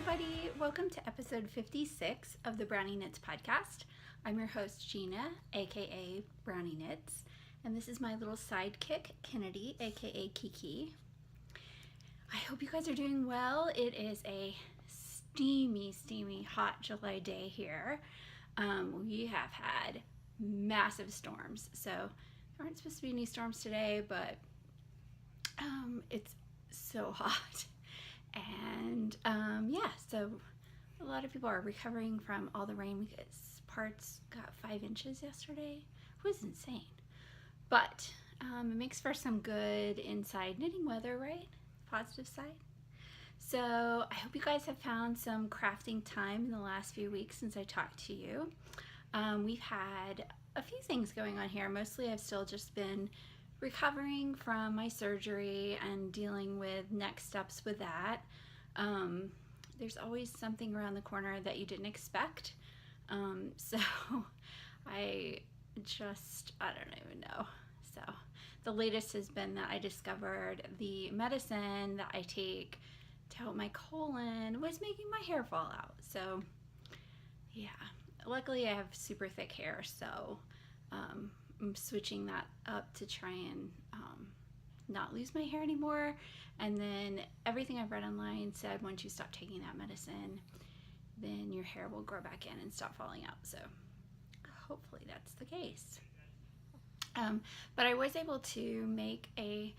everybody, welcome to episode 56 of the Brownie Knits podcast. I'm your host Gina, aka Brownie Knits, and this is my little sidekick Kennedy, aka Kiki. I hope you guys are doing well. It is a steamy hot July day here. We have had massive storms, so there aren't supposed to be any storms today, but it's so hot. And yeah, so a lot of people are recovering from all the rain because parts got 5 inches yesterday. It was insane. But it makes for some good inside knitting weather, right? Positive side. So I hope you guys have found some crafting time in the last few weeks since I talked to you. We've had a few things going on here. Mostly I've still just been recovering from my surgery and dealing with next steps with that. There's always something around the corner that you didn't expect. So I don't even know. So the latest has been that I discovered the medicine that I take to help my colon was making my hair fall out. So yeah, luckily I have super thick hair, so I'm switching that up to try and not lose my hair anymore. And then everything I've read online said once you stop taking that medicine, then your hair will grow back in and stop falling out. So hopefully that's the case. But I was able to make a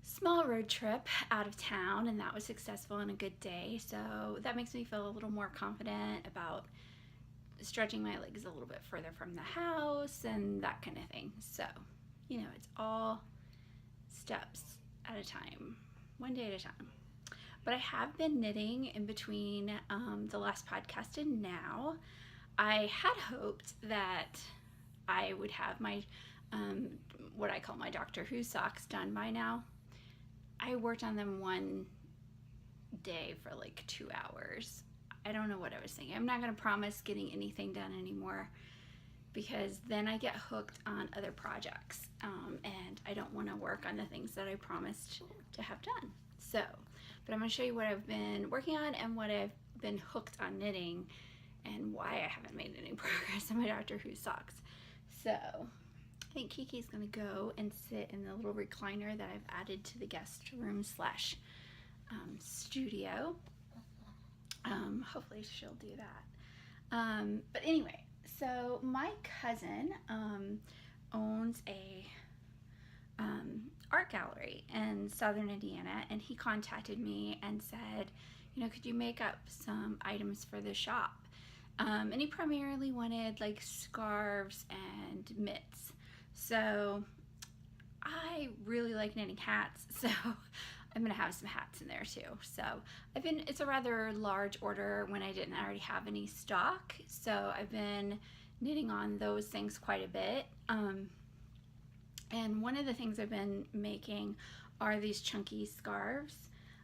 small road trip out of town, and that was successful and a good day. So that makes me feel a little more confident about stretching my legs a little bit further from the house and that kind of thing. So, you know, it's all steps at a time, one day at a time. But I have been knitting in between the last podcast and now. I had hoped that I would have my what I call my Doctor Who socks done by now. I worked on them one day for like 2 hours. I don't know what I was thinking. I'm not going to promise getting anything done anymore because then I get hooked on other projects, and I don't want to work on the things that I promised to have done. So, but I'm going to show you what I've been working on and what I've been hooked on knitting and why I haven't made any progress on my Doctor Who socks. So I think Kiki's going to go and sit in the little recliner that I've added to the guest room slash studio. Hopefully she'll do that. But anyway, so my cousin owns a art gallery in Southern Indiana, and he contacted me and said, you know, could you make up some items for the shop? And he primarily wanted like scarves and mitts. So I really like knitting hats, so I'm gonna have some hats in there too. So it's a rather large order when I didn't already have any stock. So I've been knitting on those things quite a bit. And one of the things I've been making are these chunky scarves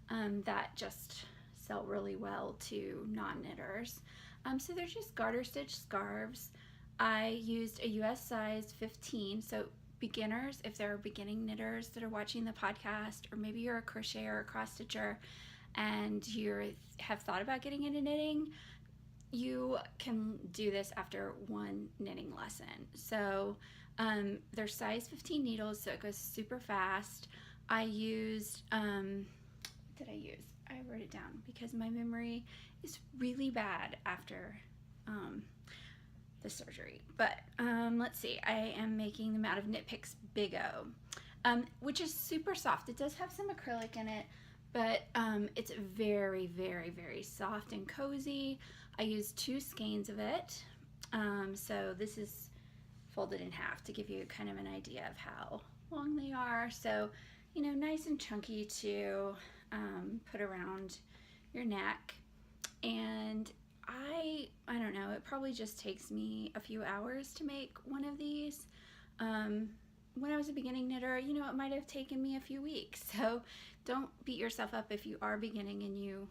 that just sell really well to non-knitters. So they're just garter stitch scarves. I used a US size 15, so beginners, if there are beginning knitters that are watching the podcast, or maybe you're a crocheter or a cross stitcher and you have thought about getting into knitting, you can do this after one knitting lesson. So they're size 15 needles, so it goes super fast. I used, what did I use? I wrote it down because my memory is really bad after the surgery. But let's see, I am making them out of Knit Picks Biggo, which is super soft. It does have some acrylic in it, but it's very soft and cozy. I used 2 skeins of it. So this is folded in half to give you kind of an idea of how long they are. So, you know, nice and chunky to put around your neck. And I don't know, it probably just takes me a few hours to make one of these. When I was a beginning knitter, you know, it might have taken me a few weeks. So don't beat yourself up if you are beginning and you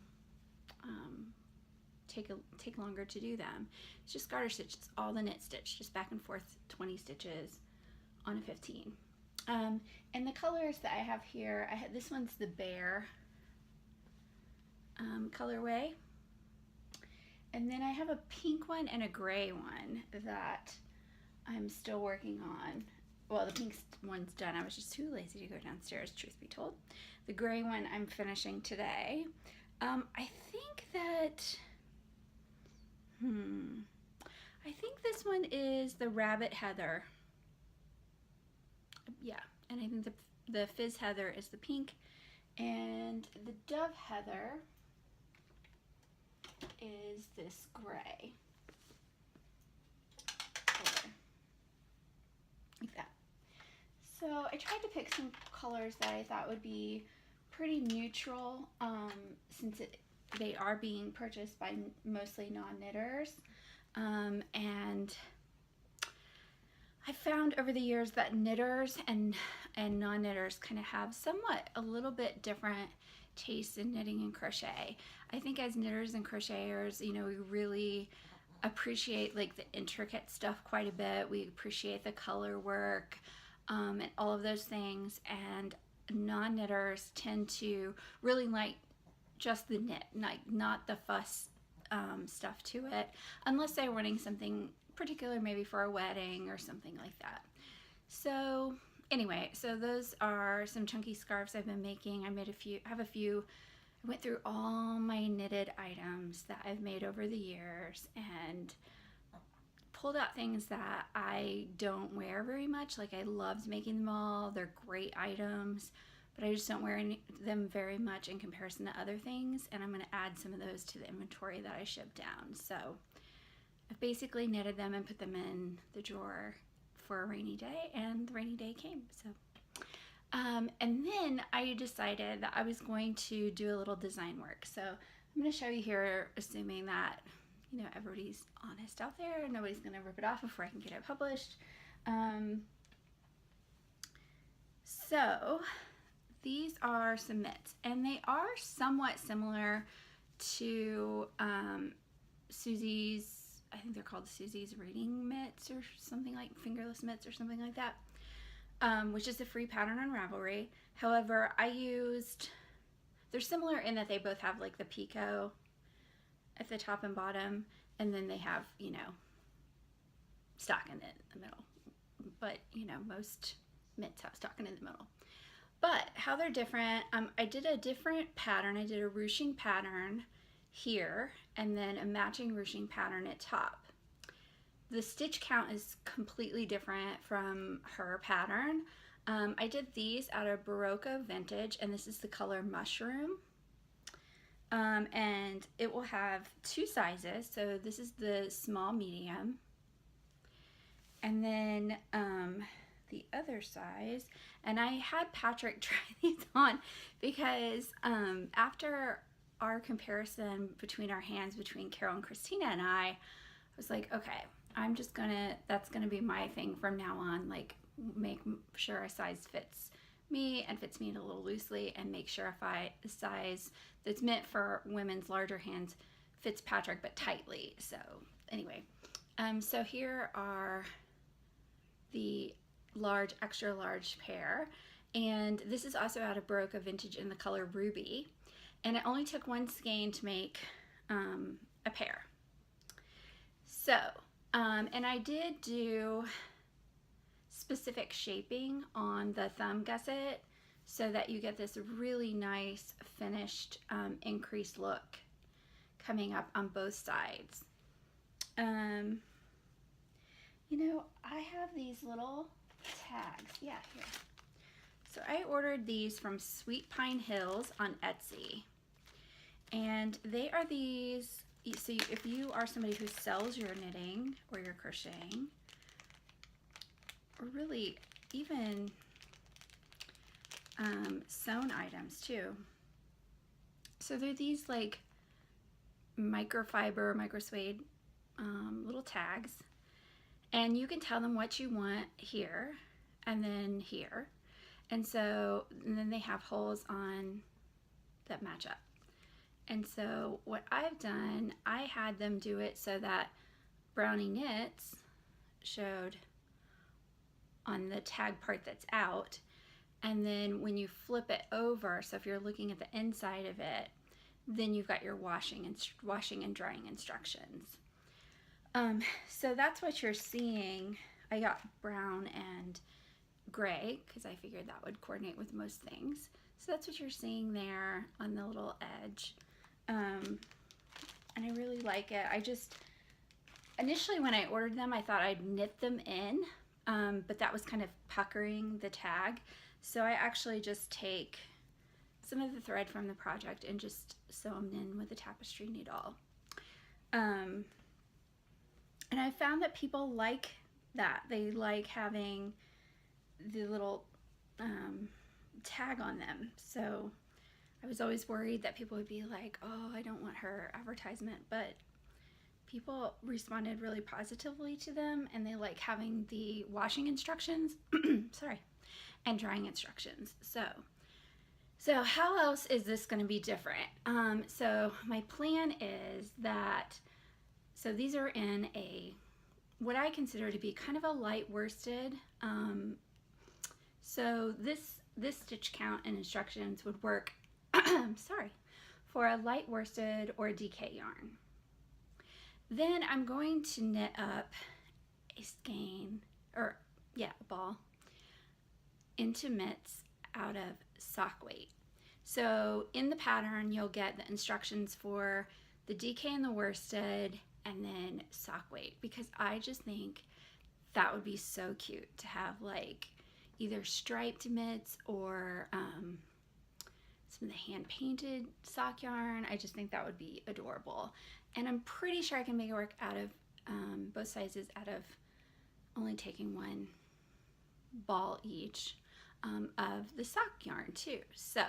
take longer to do them. It's just garter stitch. It's all the knit stitch, just back and forth 20 stitches on a 15. And the colors that I have here, this one's the Bear colorway. And then I have a pink one and a gray one that I'm still working on. Well, the pink one's done. I was just too lazy to go downstairs, truth be told. The gray one I'm finishing today. I think that, I think this one is the Rabbit Heather. Yeah, and I think the Fizz Heather is the pink, and the Dove Heather is this gray color, like that. So I tried to pick some colors that I thought would be pretty neutral, since they are being purchased by mostly non-knitters, and I found over the years that knitters and non-knitters kind of have somewhat a little bit different tastes in knitting and crochet. I think as knitters and crocheters, you know, we really appreciate like the intricate stuff quite a bit. We appreciate the color work, and all of those things, and non-knitters tend to really like just the knit, like not the fuss stuff to it, unless they're wanting something particular, maybe for a wedding or something like that. So anyway, so those are some chunky scarves I've been making. I have a few. I went through all my knitted items that I've made over the years and pulled out things that I don't wear very much. Like, I loved making them all. They're great items, but I just don't wear them very much in comparison to other things, and I'm going to add some of those to the inventory that I shipped down. So I've basically knitted them and put them in the drawer for a rainy day, and the rainy day came. So and then I decided that I was going to do a little design work. So I'm going to show you here, assuming that, you know, everybody's honest out there, nobody's going to rip it off before I can get it published. So these are some mitts, and they are somewhat similar to Susie's, I think they're called Susie's reading mitts or something, like fingerless mitts or something like that, which is a free pattern on Ravelry. However, they're similar in that they both have like the picot at the top and bottom, and then they have, you know, stocking in the middle. But, you know, most mitts have stocking in the middle. But how they're different, I did a different pattern. I did a ruching pattern here, and then a matching ruching pattern at top. The stitch count is completely different from her pattern. I did these out of Berroco Vintage, and this is the color Mushroom. And it will have two sizes. So this is the small medium. And then the other size, and I had Patrick try these on because after our comparison between our hands between Carol and Christina and I was like, okay, that's gonna be my thing from now on, like make sure a size fits me and fits me a little loosely, and make sure the size that's meant for women's larger hands fits Patrick but tightly. So anyway, so here are the large, extra large pair, and this is also out of Berroco Vintage in the color Ruby, and it only took one skein to make a pair. So and I did do specific shaping on the thumb gusset so that you get this really nice finished increased look coming up on both sides. You know, I have these little tags. Yeah, here. So I ordered these from Sweet Pine Hills on Etsy, and they are these. So if you are somebody who sells your knitting or your crocheting, or really even sewn items too. So they're these like microfiber, microsuede little tags, and you can tell them what you want here and then here, and then they have holes on that match up. And so what I've done, I had them do it so that Brownie Knits showed on the tag part that's out, and then when you flip it over, so if you're looking at the inside of it, then you've got your washing and drying instructions. So that's what you're seeing. I got brown and gray because I figured that would coordinate with most things. So that's what you're seeing there on the little edge. And I really like it. I just, initially when I ordered them, I thought I'd knit them in, but that was kind of puckering the tag. So I actually just take some of the thread from the project and just sew them in with a tapestry needle. And I found that people like that. They like having the little tag on them. So I was always worried that people would be like, oh, I don't want her advertisement, but people responded really positively to them, and they like having the washing instructions, sorry, and drying instructions. So how else is this going to be different? So my plan is that, so these are in what I consider to be kind of a light worsted. So this stitch count and instructions would work, sorry, for a light worsted or DK yarn. Then I'm going to knit up a skein, a ball, into mitts out of sock weight. So in the pattern, you'll get the instructions for the DK and the worsted, and then sock weight, because I just think that would be so cute to have like either striped mitts or some of the hand painted sock yarn. I just think that would be adorable. And I'm pretty sure I can make it work out of both sizes, out of only taking one ball each of the sock yarn too. So,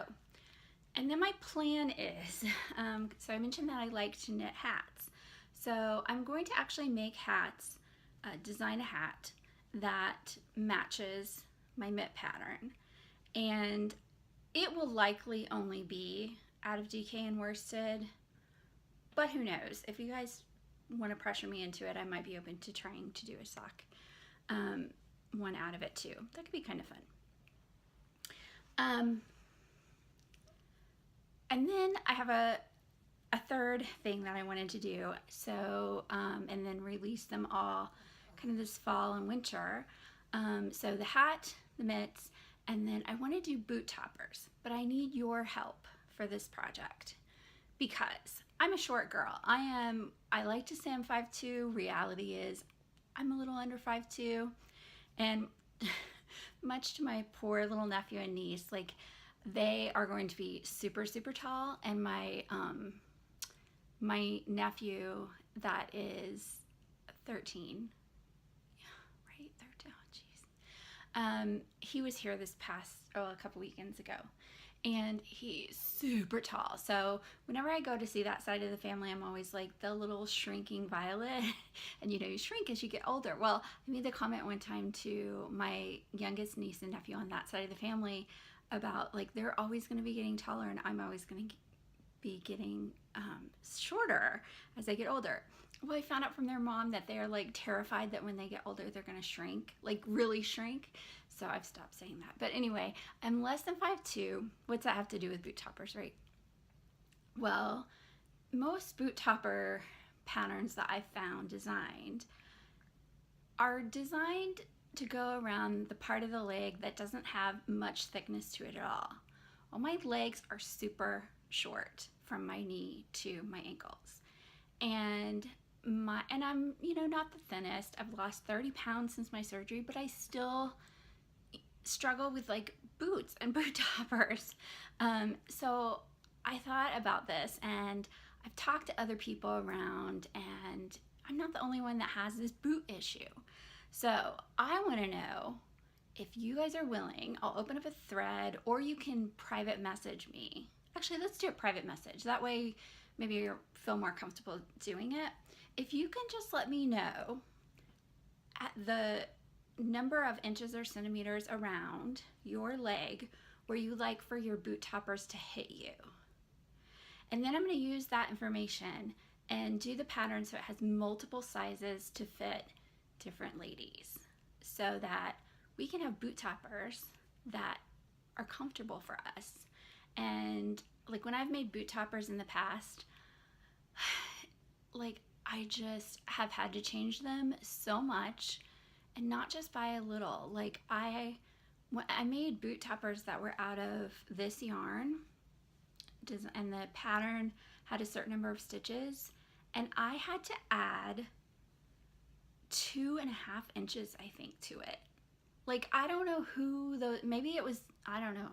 and then my plan is, so I mentioned that I like to knit hats. So I'm going to actually make hats, design a hat that matches my mitt pattern. And it will likely only be out of DK and worsted, but who knows? If you guys want to pressure me into it, I might be open to trying to do a sock one out of it too. That could be kind of fun. And then I have a third thing that I wanted to do, so and then release them all kind of this fall and winter. So the hat, the mitts, and then I want to do boot toppers, but I need your help for this project because I'm a short girl. I like to say I'm 5'2". Reality is I'm a little under 5'2", and much to my poor little nephew and niece, like they are going to be super, super tall, and my nephew that is 13, right, 13, oh geez, he was here this past, a couple weekends ago, and he's super tall. So whenever I go to see that side of the family, I'm always like the little shrinking violet. And you know, you shrink as you get older. Well, I made the comment one time to my youngest niece and nephew on that side of the family about like they're always going to be getting taller, and I'm always going to be getting shorter as I get older. Well, I found out from their mom that they're like terrified that when they get older they're going to shrink, like really shrink. So I've stopped saying that. But anyway, I'm less than 5'2". What's that have to do with boot toppers, right? Well, most boot topper patterns that I've found designed are designed to go around the part of the leg that doesn't have much thickness to it at all. Well, my legs are super short from my knee to my ankles. And I'm, you know, not the thinnest. I've lost 30 pounds since my surgery, but I still struggle with like boots and boot toppers. So I thought about this, and I've talked to other people around, and I'm not the only one that has this boot issue. So I want to know if you guys are willing. I'll open up a thread, or you can private message me. Actually, let's do a private message. That way maybe you feel more comfortable doing it. If you can just let me know at the number of inches or centimeters around your leg where you like for your boot toppers to hit you. And then I'm going to use that information and do the pattern so it has multiple sizes to fit different ladies, so that we can have boot toppers that are comfortable for us. And like when I've made boot toppers in the past, like I just have had to change them so much, and not just by a little. Like I made boot toppers that were out of this yarn, and the pattern had a certain number of stitches, and I had to add 2.5 inches, I think, to it. Like, I don't know who maybe it was, I don't know,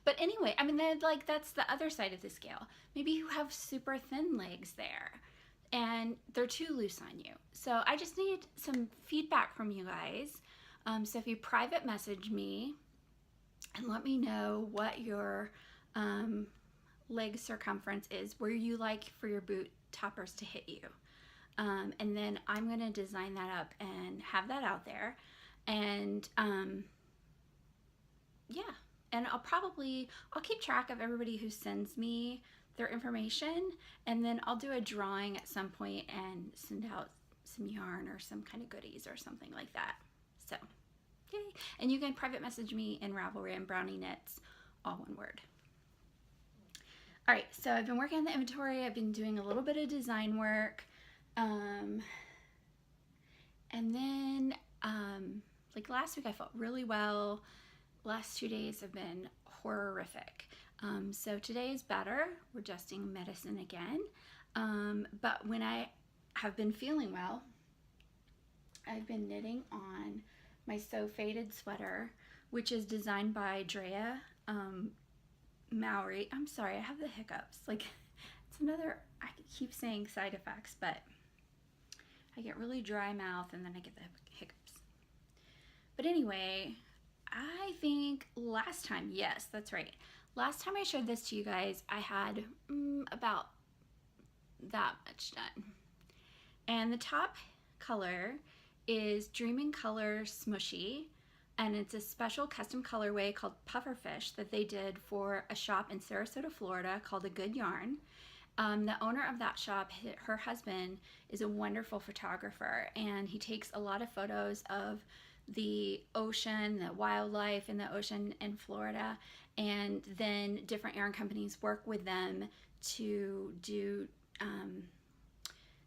but anyway, I mean, like, that's the other side of the scale. Maybe you have super thin legs there and they're too loose on you. So I just need some feedback from you guys. So if you private message me and let me know what your leg circumference is, where you like for your boot toppers to hit you. And then I'm gonna design that up and have that out there. And yeah, and I'll keep track of everybody who sends me their information, and then I'll do a drawing at some point and send out some yarn or some kind of goodies or something like that. So yay. And you can private message me in Ravelry and Brownie Knits, all one word. All right, so I've been working on the inventory. I've been doing a little bit of design work. And then like last week I felt really well. Last 2 days have been horrific. So today is better. We're adjusting medicine again. But when I have been feeling well, I've been knitting on my So Faded sweater, which is designed by Drea Maori. I'm sorry, I have the hiccups. Like, it's another, I keep saying side effects, but I get really dry mouth and then I get the hiccups. But anyway, I think last time, yes, that's right. Last time I showed this to you guys, I had about that much done. And the top color is Dreaming Color Smooshy, and it's a special custom colorway called Pufferfish that they did for a shop in Sarasota, Florida called A Good Yarn. The owner of that shop, her husband, is a wonderful photographer, and he takes a lot of photos of the ocean, the wildlife in the ocean in Florida, and then different yarn companies work with them to do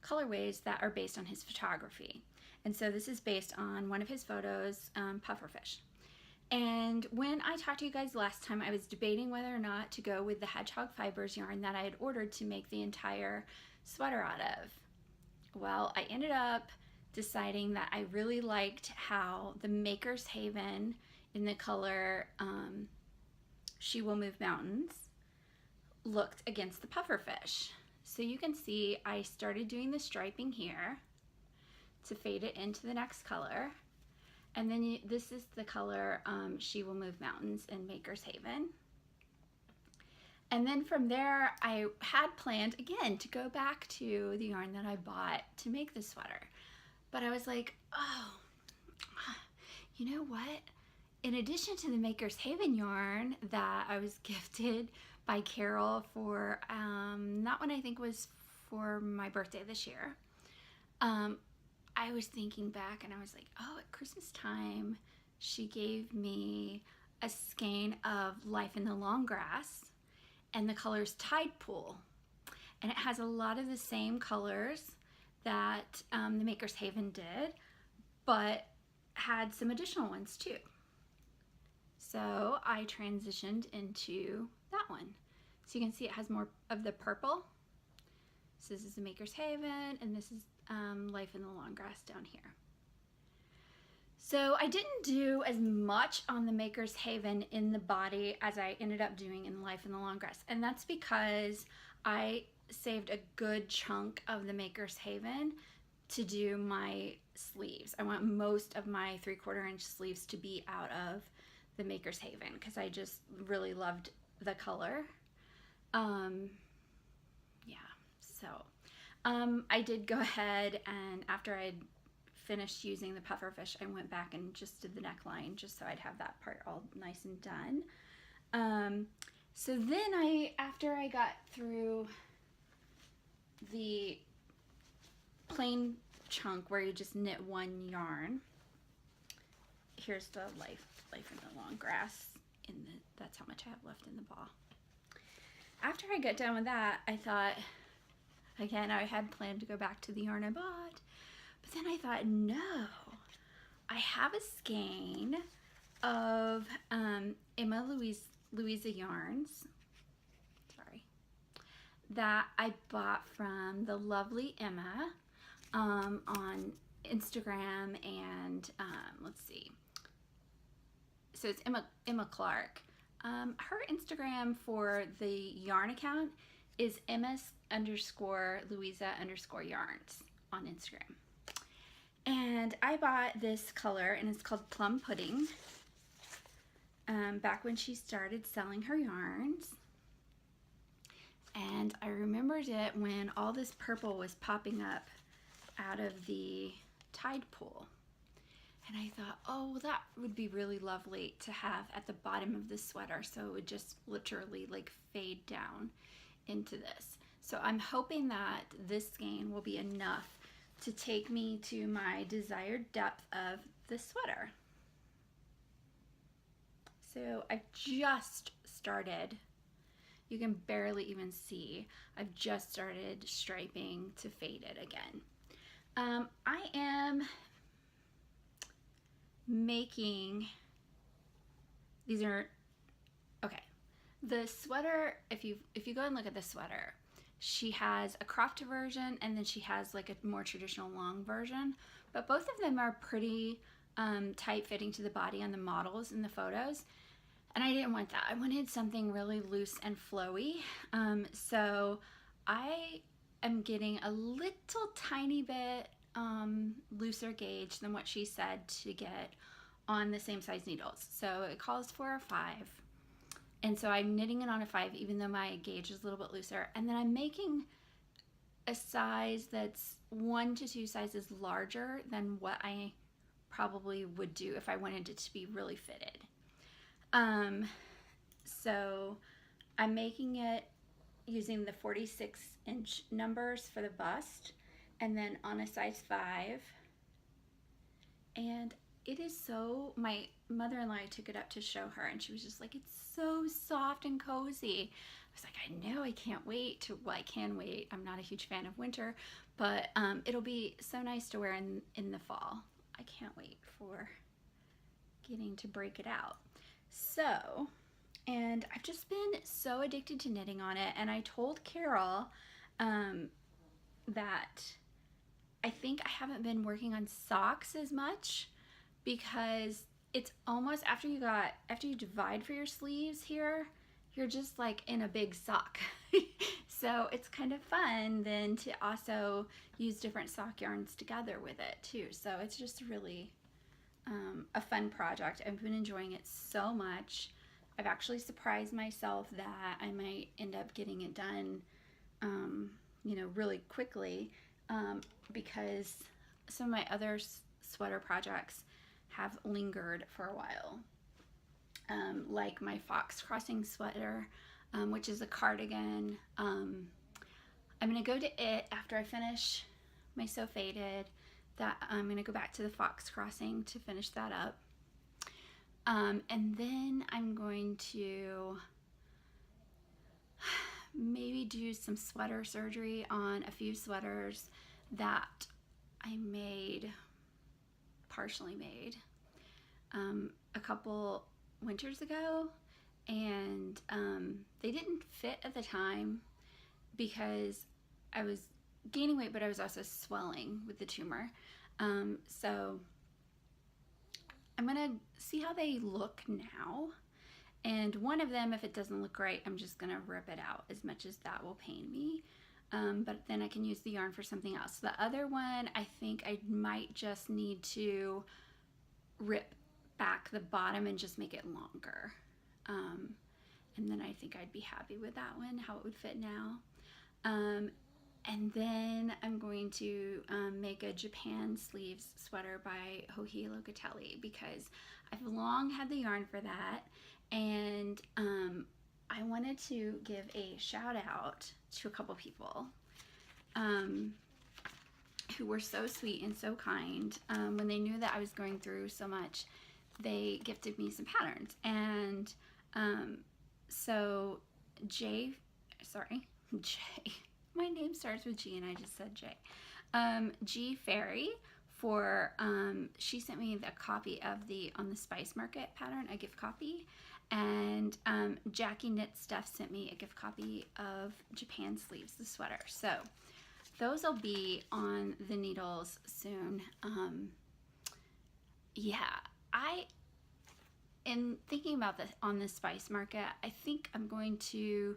colorways that are based on his photography. And so this is based on one of his photos, Pufferfish. And when I talked to you guys last time, I was debating whether or not to go with the Hedgehog Fibers yarn that I had ordered to make the entire sweater out of. Well, I ended up deciding that I really liked how the Maker's Haven in the color She Will Move Mountains looked against the Pufferfish. So you can see I started doing the striping here to fade it into the next color. And then this is the color She Will Move Mountains in Maker's Haven. And then from there, I had planned, again, to go back to the yarn that I bought to make the sweater. But I was like, oh, you know what? In addition to the Maker's Haven yarn that I was gifted by Carol for, that one I think was for my birthday this year, I was thinking back and I was like, oh, at Christmas time, she gave me a skein of Life in the Longgrass, and the color's Tide Pool. And it has a lot of the same colors that the Maker's Haven did, but had some additional ones too. So I transitioned into that one. So you can see it has more of the purple. So this is the Maker's Haven, and this is Life in the Longgrass down here. So I didn't do as much on the Maker's Haven in the body as I ended up doing in Life in the Longgrass. And that's because I saved a good chunk of the Maker's Haven to do my sleeves. I want most of my 3/4 inch sleeves to be out of the Maker's Haven because I just really loved the color. I did go ahead, and after I'd finished using the Pufferfish, I went back and just did the neckline just so I'd have that part all nice and done. So then after I got through the plain chunk where you just knit one yarn, here's the Life in the Longgrass. That's how much I have left in the ball. after I got done with that, I thought, again, I had planned to go back to the yarn I bought, but then I thought, no, I have a skein of Emma-Louisa yarns, sorry, that I bought from the lovely Emma on Instagram, and let's see, so it's Emma Clark. Her Instagram for the yarn account is Emma_Louisa_yarns on Instagram. And I bought this color, and it's called Plum Pudding, back when she started selling her yarns. And I remembered it when all this purple was popping up out of the tide pool. And I thought, oh, well, that would be really lovely to have at the bottom of the sweater, so it would just literally like fade down into this. So I'm hoping that this skein will be enough to take me to my desired depth of the sweater. So I've just started, you can barely even see, I've just started striping to fade it again. I am making, these are, okay, the sweater, if you go and look at the sweater, she has a cropped version, and then she has like a more traditional long version, but both of them are pretty tight fitting to the body on the models in the photos, and I didn't want that. I wanted something really loose and flowy, so I am getting a little tiny bit looser gauge than what she said to get on the same size needles. So it calls for a 5, and so I'm knitting it on a 5 even though my gauge is a little bit looser, and then I'm making a size that's 1 to 2 sizes larger than what I probably would do if I wanted it to be really fitted. So I'm making it using the 46-inch numbers for the bust, and then on a size 5, and it is so, my mother-in-law, I took it up to show her, and she was just like, it's so soft and cozy. I was like, I know, I can't wait to, well, I can wait. I'm not a huge fan of winter, but it'll be so nice to wear in the fall. I can't wait for getting to break it out. So, and I've just been so addicted to knitting on it, and I told Carol that I think I haven't been working on socks as much, because it's almost, after you divide for your sleeves here, you're just like in a big sock. So it's kind of fun then to also use different sock yarns together with it too. So it's just really a fun project. I've been enjoying it so much. I've actually surprised myself that I might end up getting it done, you know, really quickly, because some of my other sweater projects have lingered for a while, like my fox crossing sweater, which is a cardigan. I'm gonna go to it after I finish my So Faded. That I'm gonna go back to the fox crossing to finish that up, and then I'm going to maybe do some sweater surgery on a few sweaters that I made, partially made, a couple winters ago, and they didn't fit at the time because I was gaining weight, but I was also swelling with the tumor. So I'm gonna see how they look now, and one of them, if it doesn't look right, I'm just gonna rip it out, as much as that will pain me, but then I can use the yarn for something else. The other one, I think I might just need to rip back the bottom and just make it longer, and then I think I'd be happy with that one, how it would fit now. And then I'm going to make a Japan sleeves sweater by Hohi Locatelli, because I've long had the yarn for that, and I wanted to give a shout out to a couple people who were so sweet and so kind. When they knew that I was going through so much, they gifted me some patterns, and so sorry, J. My name starts with G and I just said J. gferri for, she sent me the copy of the On the Spice Market pattern, a gift copy. And jackyknitstuff sent me a gift copy of Japan Sleeves, the sweater. So those will be on the needles soon. Yeah, in thinking about this On the Spice Market, I think I'm going to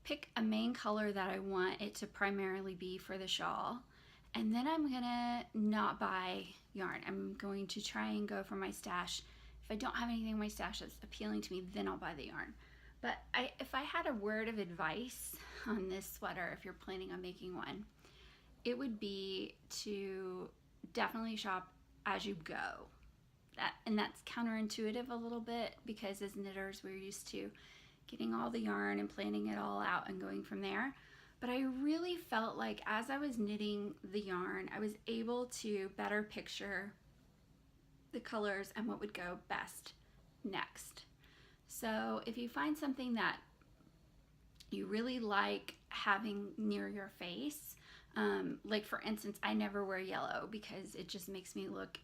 pick a main color that I want it to primarily be for the shawl. And then I'm gonna not buy yarn. I'm going to try and go for my stash. If I don't have anything in my stash that's appealing to me, then I'll buy the yarn. But if I had a word of advice on this sweater, if you're planning on making one, it would be to definitely shop as you go. And that's counterintuitive a little bit, because as knitters, we're used to getting all the yarn and planning it all out and going from there. But I really felt like as I was knitting the yarn, I was able to better picture the colors and what would go best next. So if you find something that you really like having near your face, like for instance, I never wear yellow because it just makes me look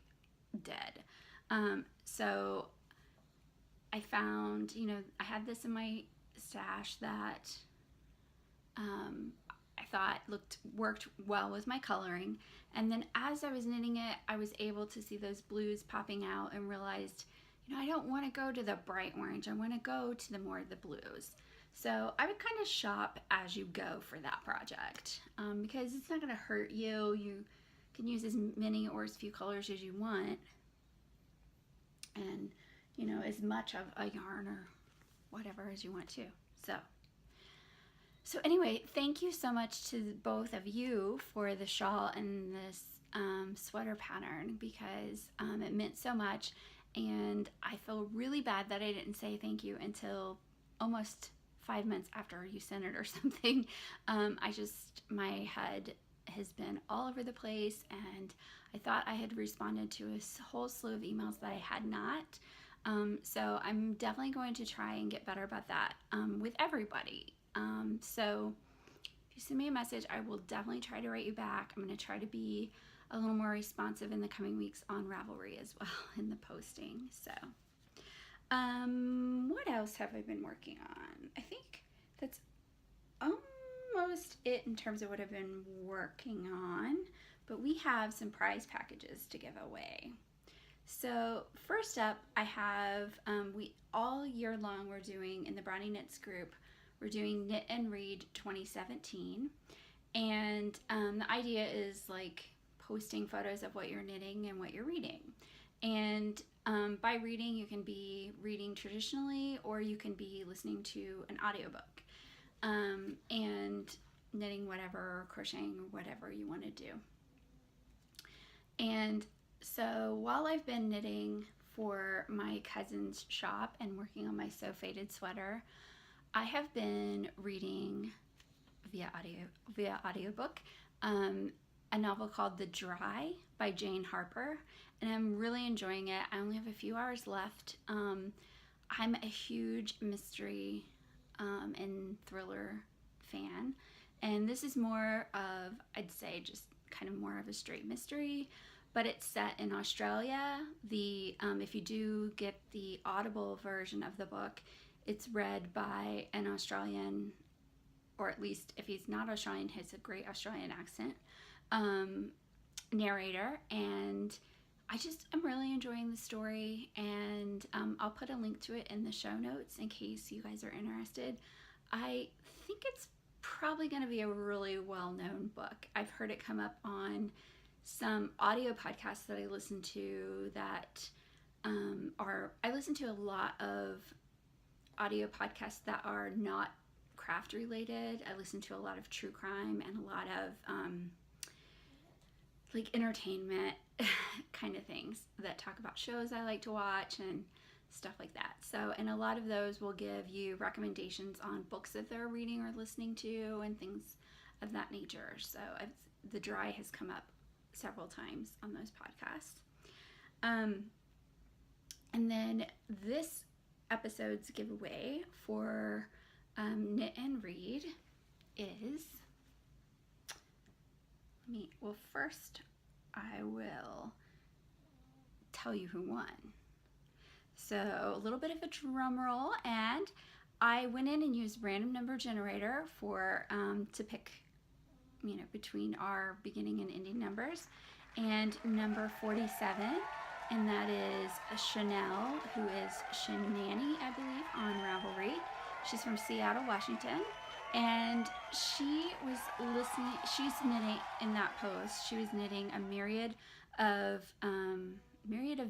dead. So I found, I had this in my stash that I thought worked well with my coloring. And then as I was knitting it, I was able to see those blues popping out and realized, I don't want to go to the bright orange. I want to go to the blues. So I would kind of shop as you go for that project, because it's not going to hurt you. You can use as many or as few colors as you want, and as much of a yarn or whatever as you want to. So anyway, thank you so much to both of you for the shawl and this sweater pattern, because it meant so much, and I feel really bad that I didn't say thank you until almost 5 months after you sent it or something. My head has been all over the place, and I thought I had responded to a whole slew of emails that I had not. So I'm definitely going to try and get better about that with everybody. So if you send me a message, I will definitely try to write you back. I'm going to try to be a little more responsive in the coming weeks on Ravelry as well in the posting. So what else have I been working on? I think that's almost it in terms of what I've been working on, but we have some prize packages to give away. So first up, I have, we all year long we're doing in the Brownie Knits group, we're doing Knit and Read 2017, and the idea is like posting photos of what you're knitting and what you're reading. And by reading, you can be reading traditionally, or you can be listening to an audiobook, and knitting whatever, crocheting, or whatever you want to do. And so while I've been knitting for my cousin's shop and working on my So Faded sweater, I have been reading via audiobook a novel called The Dry by Jane Harper, and I'm really enjoying it. I only have a few hours left. I'm a huge mystery and thriller fan, and this is more of, I'd say, just kind of more of a straight mystery, but it's set in Australia. If you do get the Audible version of the book, it's read by an Australian, or at least if he's not Australian, he has a great Australian accent, narrator, and I'm really enjoying the story, and I'll put a link to it in the show notes in case you guys are interested. I think it's probably going to be a really well-known book. I've heard it come up on some audio podcasts that I listen to that I listen to a lot of audio podcasts that are not craft related. I listen to a lot of true crime and a lot of like entertainment kind of things that talk about shows I like to watch and stuff like that. So, and a lot of those will give you recommendations on books that they're reading or listening to and things of that nature. So The Dry has come up several times on those podcasts. And then this episode's giveaway for Knit and Read is, well, first I will tell you who won. So a little bit of a drum roll, and I went in and used random number generator for to pick, between our beginning and ending numbers, and number 47, and that is Chanel, who is shananny, I believe, on Ravelry. She's from Seattle, Washington, and she's knitting in that post. She was knitting a myriad of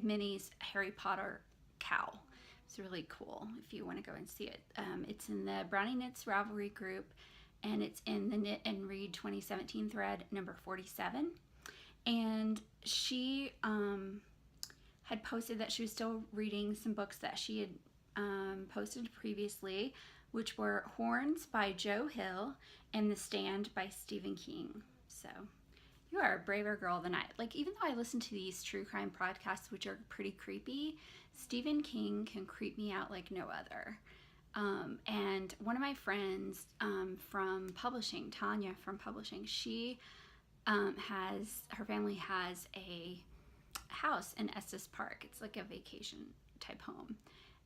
Minnie's Harry Potter cow. It's really cool if you want to go and see it. It's in the Brownie Knits Ravelry group, and it's in the Knit and Read 2017 thread number 47. And she had posted that she was still reading some books that she had posted previously, which were Horns by Joe Hill and The Stand by Stephen King. So you are a braver girl than I. Like, even though I listen to these true crime podcasts, which are pretty creepy, Stephen King can creep me out like no other. And one of my friends from publishing, Tanya from publishing, she her family has a house in Estes Park. It's like a vacation type home.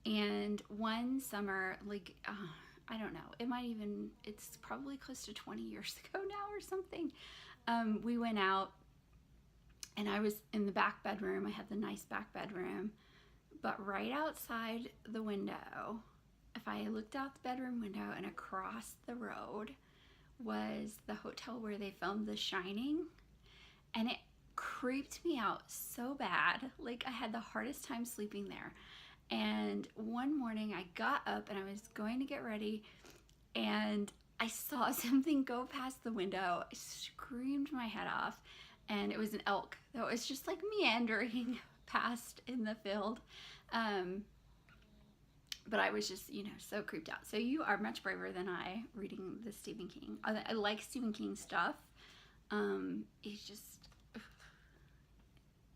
And one summer, like, I don't know, it's probably close to 20 years ago now or something. We went out, and I was in the back bedroom. I had the nice back bedroom, but right outside the window, if I looked out the bedroom window and across the road was the hotel where they filmed The Shining, and it creeped me out so bad. Like, I had the hardest time sleeping there. And one morning I got up and I was going to get ready, and I saw something go past the window. I screamed my head off, and it was an elk that was just like meandering past in the field. But I was just, so creeped out. So you are much braver than I reading the Stephen King. I like Stephen King stuff. He's just,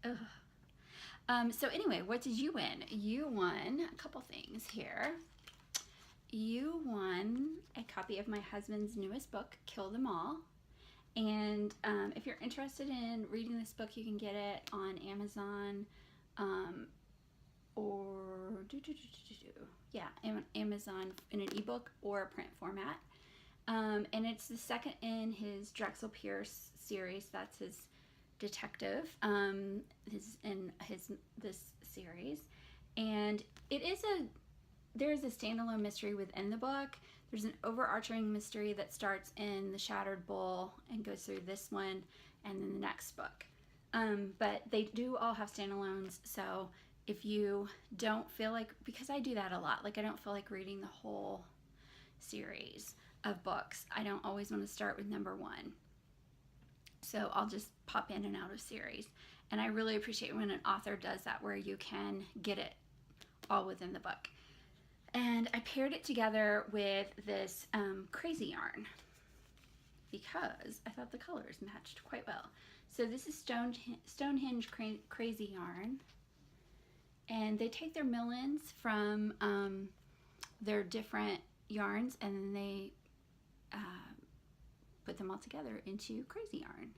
ugh. So anyway, what did you win? You won a couple things here. You won a copy of my husband's newest book, Kill Them All. And if you're interested in reading this book, you can get it on Amazon, or Amazon in an ebook or a print format. And it's the second in his Drexel Pierce series. That's his detective, this series. And there's a standalone mystery within the book. There's an overarching mystery that starts in The Shattered Bowl and goes through this one and then the next book. But they do all have standalones, so if you don't feel like, because I do that a lot, like I don't feel like reading the whole series of books. I don't always want to start with number one. So I'll just pop in and out of series. And I really appreciate when an author does that, where you can get it all within the book. And I paired it together with this crazy yarn because I thought the colors matched quite well. So this is Stonehenge Crazy Yarn. And they take their mill-ins from their different yarns, and then they put them all together into crazy yarn.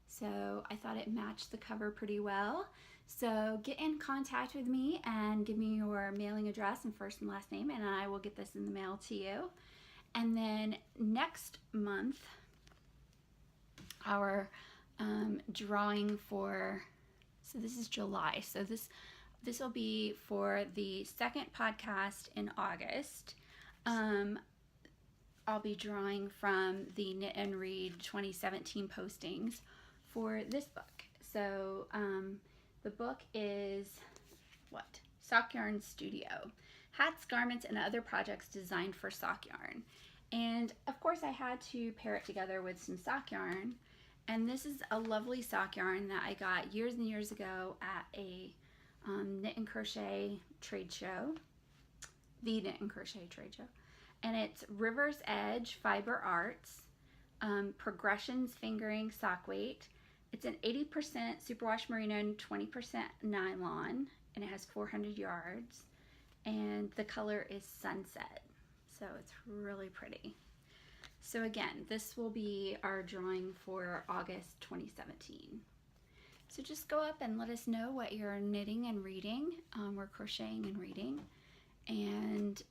So I thought it matched the cover pretty well. So get in contact with me and give me your mailing address and first and last name, and I will get this in the mail to you. And then next month, our drawing for, so this is July, so this will be for the second podcast in August. I'll be drawing from the Knit and Read 2017 postings for this book. So the book is Sock Yarn Studio. Hats, garments, and other projects designed for sock yarn. And of course I had to pair it together with some sock yarn. And this is a lovely sock yarn that I got years and years ago at a knit and crochet trade show, the Knit and Crochet trade show. And it's River's Edge Fiber Arts, Progressions Fingering Sock Weight. It's an 80% superwash merino and 20% nylon, and it has 400 yards. And the color is Sunset. So it's really pretty. So again, this will be our drawing for August 2017. So just go up and let us know what you're knitting and reading, or crocheting and reading, and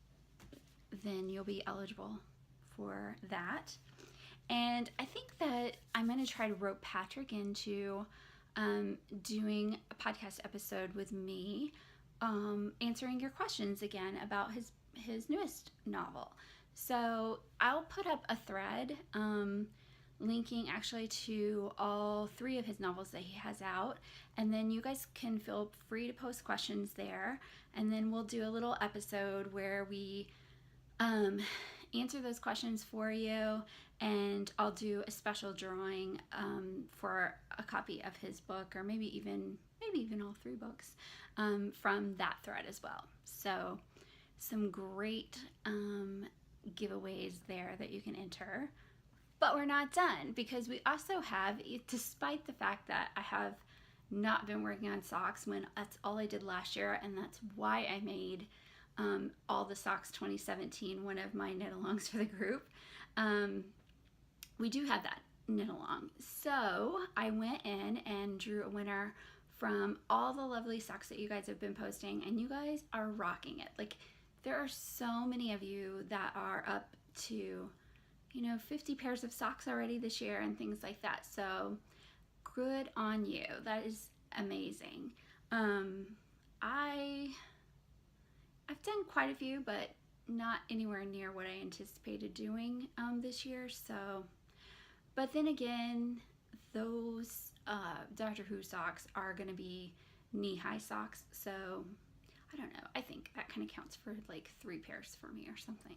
then you'll be eligible for that. And I think that I'm going to try to rope Patrick into doing a podcast episode with me, answering your questions again about his newest novel. So I'll put up a thread linking actually to all 3 of his novels that he has out, and then you guys can feel free to post questions there, and then we'll do a little episode where we answer those questions for you, and I'll do a special drawing for a copy of his book, or maybe even all 3 books from that thread as well. So some great giveaways there that you can enter. But we're not done, because we also have, despite the fact that I have not been working on socks when that's all I did last year, and that's why I made All the Socks 2017 one of my knit-alongs for the group, we do have that knit-along. So I went in and drew a winner from all the lovely socks that you guys have been posting, and you guys are rocking it. Like, there are so many of you that are up to 50 pairs of socks already this year and things like that. So good on you. That is amazing. I've done quite a few, but not anywhere near what I anticipated doing this year. So, but then again, those Doctor Who socks are going to be knee-high socks. So I don't know. I think that kind of counts for like 3 pairs for me or something.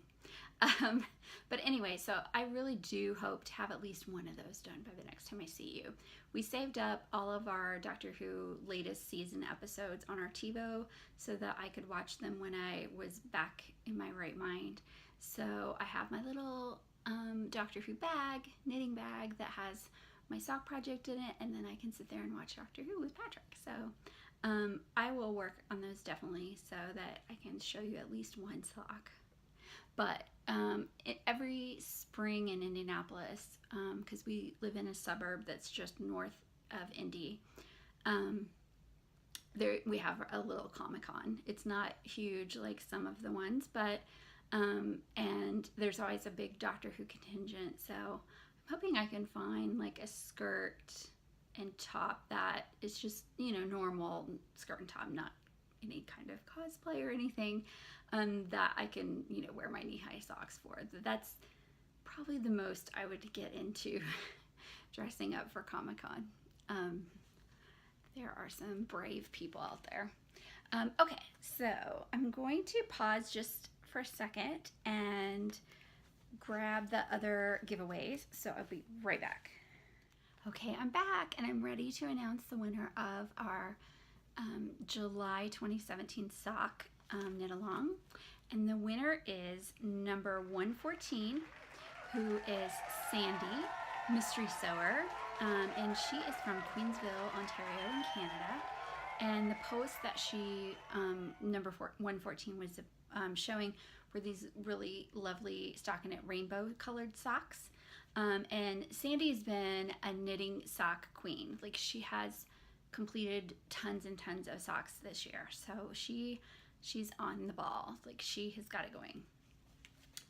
But anyway, so I really do hope to have at least one of those done by the next time I see you. We saved up all of our Doctor Who latest season episodes on our TiVo so that I could watch them when I was back in my right mind. So I have my little Doctor Who knitting bag that has my sock project in it, and then I can sit there and watch Doctor Who with Patrick. So I will work on those definitely so that I can show you at least one sock. But every spring in Indianapolis, because we live in a suburb that's just north of Indy, we have a little Comic-Con. It's not huge like some of the ones, but and there's always a big Doctor Who contingent. So I'm hoping I can find like a skirt and top that is just normal skirt and top, not any kind of cosplay or anything, that I can wear my knee-high socks for. That's probably the most I would get into dressing up for Comic-Con. There are some brave people out there. Okay, so I'm going to pause just for a second and grab the other giveaways, so I'll be right back. Okay, I'm back, and I'm ready to announce the winner of our July 2017 sock knit-along. And the winner is number 114, who is Sandy, Mystery Sewer, and she is from Queensville, Ontario in Canada. And the post that she, number 114, was showing were these really lovely stockinette rainbow colored socks. And Sandy's been a knitting sock queen. Like, she has completed tons and tons of socks this year. So she's on the ball. Like, she has got it going.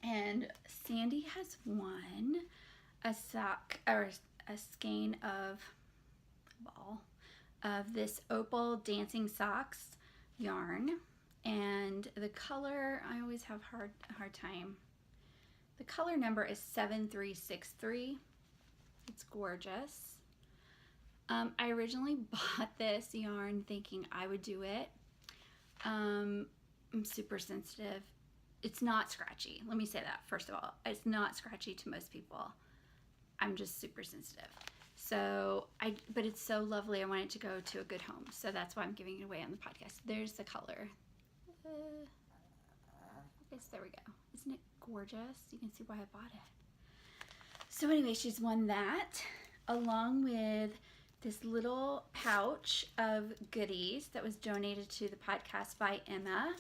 And Sandy has won a sock, or a skein of this Opal Dancing Socks yarn. And the color, I always have a hard time. The color number is 7363. It's gorgeous. I originally bought this yarn thinking I would do it. I'm super sensitive. It's not scratchy. Let me say that first of all. It's not scratchy to most people. I'm just super sensitive. So but it's so lovely. I want it to go to a good home. So that's why I'm giving it away on the podcast. There's the color. Yes, there we go. Isn't it gorgeous? You can see why I bought it. So anyway, she's won that, along with this little pouch of goodies that was donated to the podcast by Emma.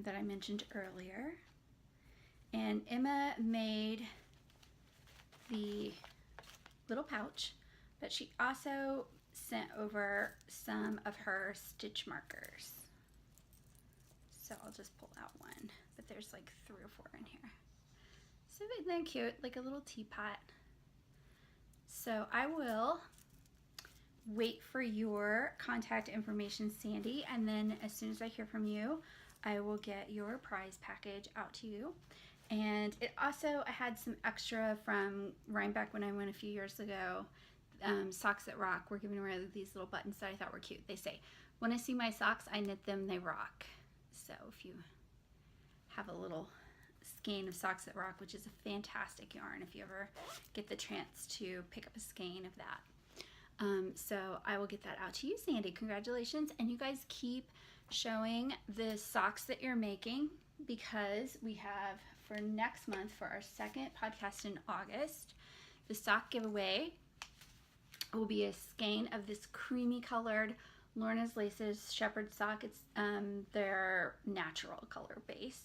that I mentioned earlier. And Emma made the little pouch, but she also sent over some of her stitch markers. So I'll just pull out one, but there's like 3 or 4 in here. So isn't that cute? Like a little teapot. So I will wait for your contact information, Sandy, and then as soon as I hear from you, I will get your prize package out to you. And it also, I had some extra from Rhinebeck when I went a few years ago. Socks that rock. We're giving away these little buttons that I thought were cute. They say, when I see my socks, I knit them, they rock. So if you have a little skein of Socks That Rock, which is a fantastic yarn if you ever get the chance to pick up a skein of that. So I will get that out to you, Sandy. Congratulations. And you guys keep showing the socks that you're making, because we have for next month, for our second podcast in August, the sock giveaway will be a skein of this creamy colored Lorna's Laces shepherd sock. It's their natural color base.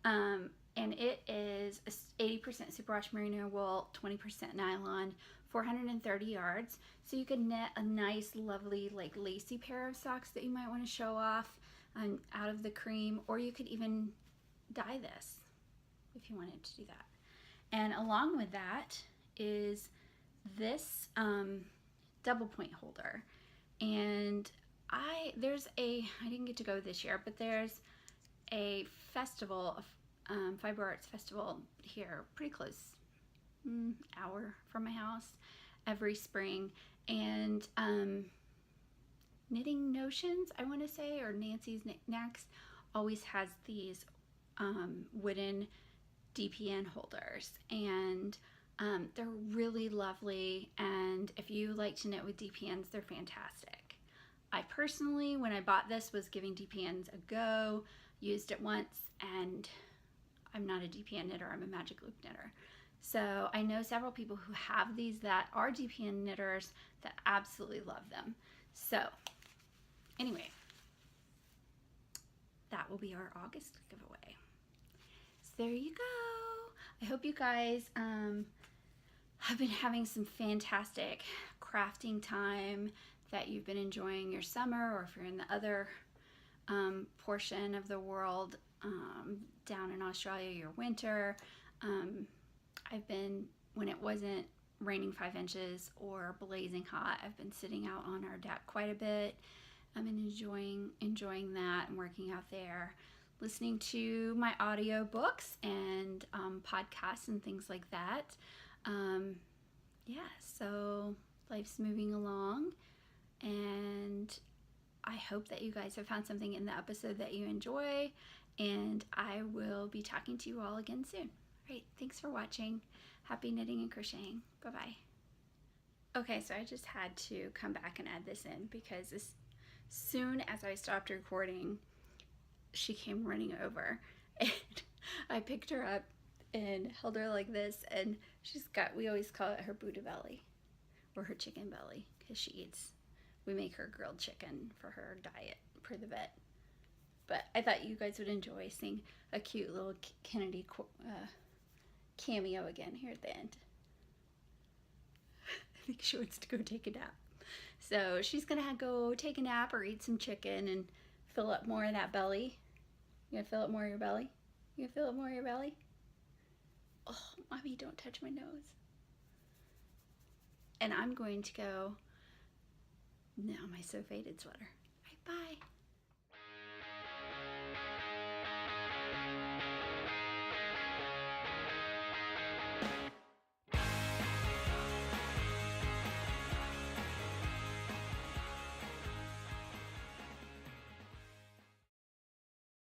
And it is 80% superwash merino wool, 20% nylon, 430 yards. So you can knit a nice, lovely, like lacy pair of socks that you might want to show off out of the cream, or you could even dye this if you wanted to do that. And along with that is this double point holder. And I didn't get to go this year, but there's a festival, Fiber Arts Festival here, pretty close, hour from my house, every spring. And Knitting Notions, I want to say, or Nancy's Knacks, always has these wooden DPN holders, and they're really lovely. And if you like to knit with DPNs, they're fantastic. I personally, when I bought this, was giving DPNs a go, used it once, and I'm not a DPN knitter, I'm a magic loop knitter. So I know several people who have these that are DPN knitters that absolutely love them. So anyway, that will be our August giveaway. So there you go. I hope you guys have been having some fantastic crafting time, that you've been enjoying your summer, or if you're in the other portion of the world, down in Australia, your winter. I've been, when it wasn't raining 5 inches or blazing hot, I've been sitting out on our deck quite a bit. I've been enjoying that and working out there, listening to my audio books and podcasts and things like that. Yeah, so life's moving along, and I hope that you guys have found something in the episode that you enjoy, and I will be talking to you all again soon. Great, thanks for watching. Happy knitting and crocheting. Bye-bye. Okay, so I just had to come back and add this in, because as soon as I stopped recording, she came running over, and I picked her up and held her like this, and we always call it her Buddha belly, or her chicken belly, because we make her grilled chicken for her diet per the vet. But I thought you guys would enjoy seeing a cute little Kennedy cameo again here at the end. I think she wants to go take a nap. So she's gonna go take a nap or eat some chicken and fill up more of that belly. You gonna fill up more of your belly? You gonna fill up more of your belly? Oh, mommy, don't touch my nose. And I'm going to go knit on my so faded sweater. All right, bye.